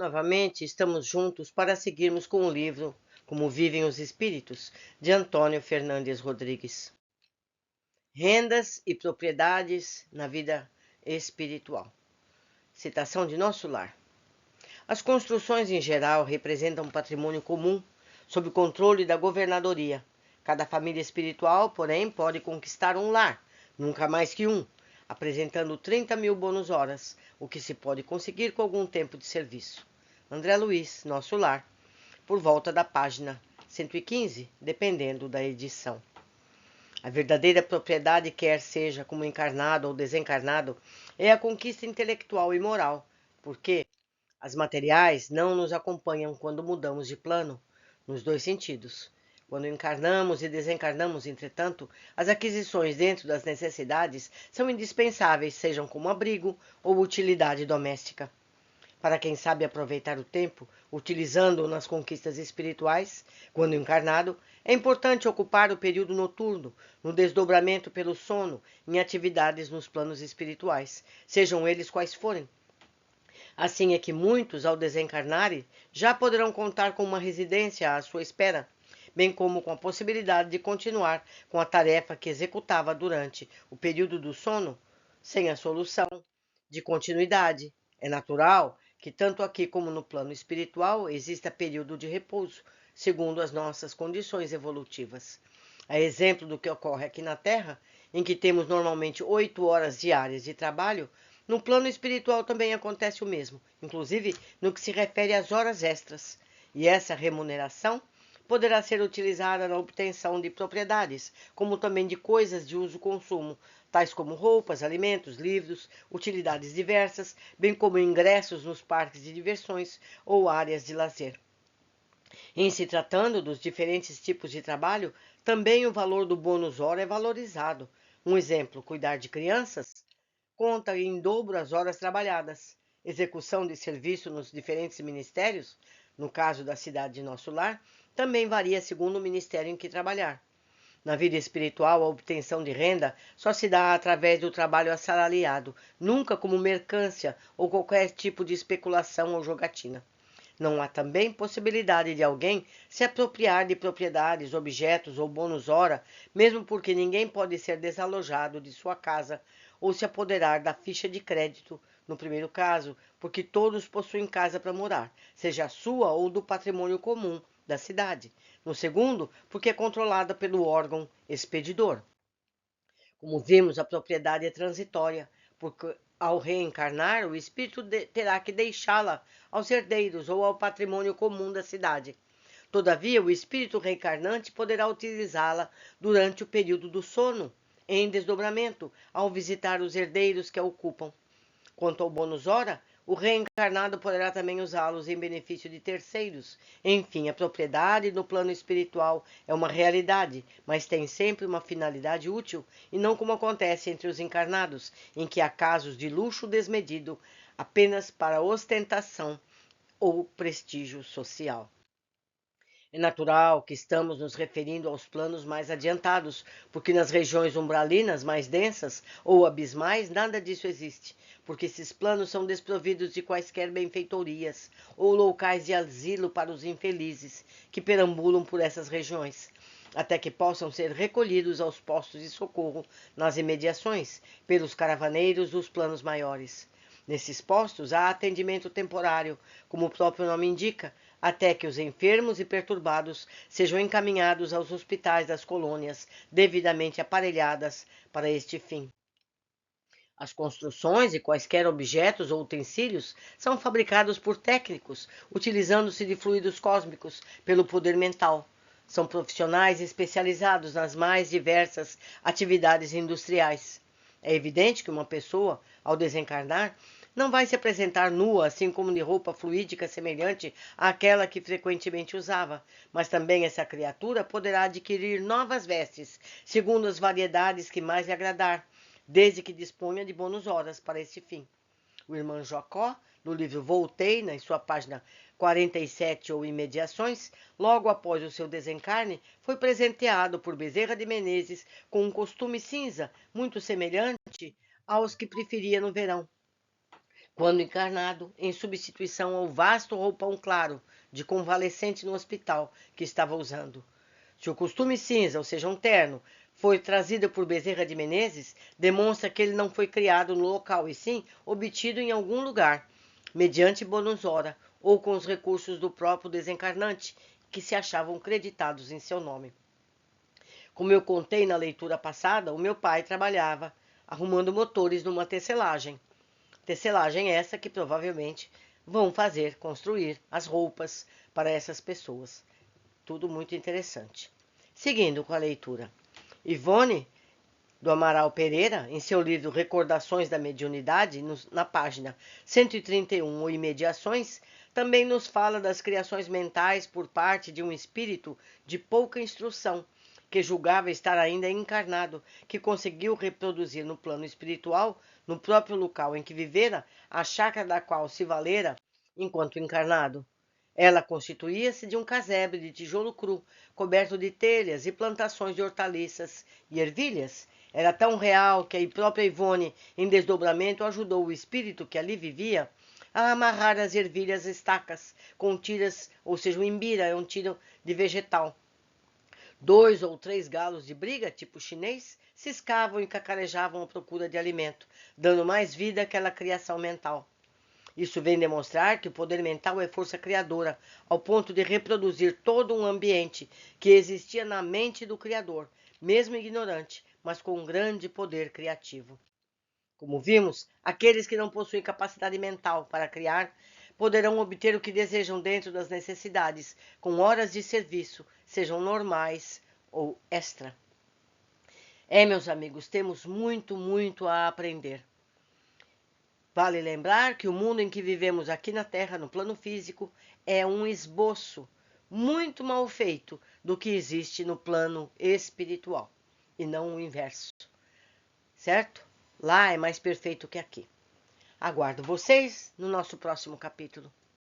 Novamente, estamos juntos para seguirmos com o livro Como Vivem os Espíritos, de Antônio Fernandes Rodrigues. Rendas e propriedades na vida espiritual. Citação de Nosso Lar. As construções em geral representam um patrimônio comum, sob o controle da governadoria. Cada família espiritual, porém, pode conquistar um lar, nunca mais que um, apresentando 30.000 bônus horas, o que se pode conseguir com algum tempo de serviço. André Luiz, Nosso Lar, por volta da página 115, dependendo da edição. A verdadeira propriedade, quer seja como encarnado ou desencarnado, é a conquista intelectual e moral, porque as materiais não nos acompanham quando mudamos de plano, nos dois sentidos. Quando encarnamos e desencarnamos, entretanto, as aquisições dentro das necessidades são indispensáveis, sejam como abrigo ou utilidade doméstica. Para quem sabe aproveitar o tempo, utilizando-o nas conquistas espirituais, quando encarnado, é importante ocupar o período noturno, no desdobramento pelo sono, em atividades nos planos espirituais, sejam eles quais forem. Assim é que muitos, ao desencarnarem, já poderão contar com uma residência à sua espera, bem como com a possibilidade de continuar com a tarefa que executava durante o período do sono, sem a solução de continuidade. É natural que tanto aqui como no plano espiritual exista período de repouso, segundo as nossas condições evolutivas. A exemplo do que ocorre aqui na Terra, em que temos normalmente 8 horas diárias de trabalho, no plano espiritual também acontece o mesmo, inclusive no que se refere às horas extras. E essa remuneração poderá ser utilizada na obtenção de propriedades, como também de coisas de uso-consumo, tais como roupas, alimentos, livros, utilidades diversas, bem como ingressos nos parques de diversões ou áreas de lazer. Em se tratando dos diferentes tipos de trabalho, também o valor do bônus hora é valorizado. Um exemplo, cuidar de crianças conta em dobro as horas trabalhadas. Execução de serviço nos diferentes ministérios, no caso da cidade de Nosso Lar, também varia segundo o ministério em que trabalhar. Na vida espiritual, a obtenção de renda só se dá através do trabalho assalariado, nunca como mercância ou qualquer tipo de especulação ou jogatina. Não há também possibilidade de alguém se apropriar de propriedades, objetos ou bônus hora, mesmo porque ninguém pode ser desalojado de sua casa ou se apoderar da ficha de crédito, no primeiro caso, porque todos possuem casa para morar, seja a sua ou do patrimônio comum da cidade. No segundo, porque é controlada pelo órgão expedidor. Como vimos, a propriedade é transitória, porque ao reencarnar, o espírito terá que deixá-la aos herdeiros ou ao patrimônio comum da cidade. Todavia, o espírito reencarnante poderá utilizá-la durante o período do sono, em desdobramento, ao visitar os herdeiros que a ocupam. Quanto ao bônus hora, o reencarnado poderá também usá-los em benefício de terceiros. Enfim, a propriedade no plano espiritual é uma realidade, mas tem sempre uma finalidade útil, e não como acontece entre os encarnados, em que há casos de luxo desmedido apenas para ostentação ou prestígio social. É natural que estamos nos referindo aos planos mais adiantados, porque nas regiões umbralinas mais densas ou abismais nada disso existe, porque esses planos são desprovidos de quaisquer benfeitorias ou locais de asilo para os infelizes que perambulam por essas regiões, até que possam ser recolhidos aos postos de socorro nas imediações pelos caravaneiros dos planos maiores. Nesses postos há atendimento temporário, como o próprio nome indica, até que os enfermos e perturbados sejam encaminhados aos hospitais das colônias devidamente aparelhadas para este fim. As construções e quaisquer objetos ou utensílios são fabricados por técnicos, utilizando-se de fluidos cósmicos pelo poder mental. São profissionais especializados nas mais diversas atividades industriais. É evidente que uma pessoa, ao desencarnar, não vai se apresentar nua, assim como de roupa fluídica semelhante àquela que frequentemente usava, mas também essa criatura poderá adquirir novas vestes, segundo as variedades que mais lhe agradar, desde que disponha de bônus horas para esse fim. O irmão Jacó, no livro Voltei, na sua página 47 ou Imediações, logo após o seu desencarne, foi presenteado por Bezerra de Menezes com um costume cinza, muito semelhante aos que preferia no verão. quando encarnado, em substituição ao vasto roupão claro de convalescente no hospital que estava usando. Se o costume cinza, ou seja, um terno, foi trazido por Bezerra de Menezes, demonstra que ele não foi criado no local, e sim obtido em algum lugar, mediante bônus hora, ou com os recursos do próprio desencarnante, que se achavam creditados em seu nome. Como eu contei na leitura passada, o meu pai trabalhava arrumando motores numa tecelagem. Tecelagem essa que provavelmente vão construir as roupas para essas pessoas. Tudo muito interessante. Seguindo com a leitura. Ivone do Amaral Pereira, em seu livro Recordações da Mediunidade, na página 131, o Imediações, também nos fala das criações mentais por parte de um espírito de pouca instrução, que julgava estar ainda encarnado, que conseguiu reproduzir no plano espiritual, no próprio local em que vivera, a chácara da qual se valera enquanto encarnado. Ela constituía-se de um casebre de tijolo cru, coberto de telhas e plantações de hortaliças e ervilhas. Era tão real que a própria Ivone, em desdobramento, ajudou o espírito que ali vivia a amarrar as ervilhas estacas com tiras, ou seja, o imbira é um tiro de vegetal. 2 ou 3 galos de briga, tipo chinês, ciscavam e cacarejavam à procura de alimento, dando mais vida àquela criação mental. Isso vem demonstrar que o poder mental é força criadora, ao ponto de reproduzir todo um ambiente que existia na mente do Criador, mesmo ignorante, mas com um grande poder criativo. Como vimos, aqueles que não possuem capacidade mental para criar poderão obter o que desejam dentro das necessidades, com horas de serviço, sejam normais ou extra. Meus amigos, temos muito a aprender. Vale lembrar que o mundo em que vivemos aqui na Terra, no plano físico, é um esboço muito mal feito do que existe no plano espiritual, e não o inverso, certo? Lá é mais perfeito que aqui. Aguardo vocês no nosso próximo capítulo.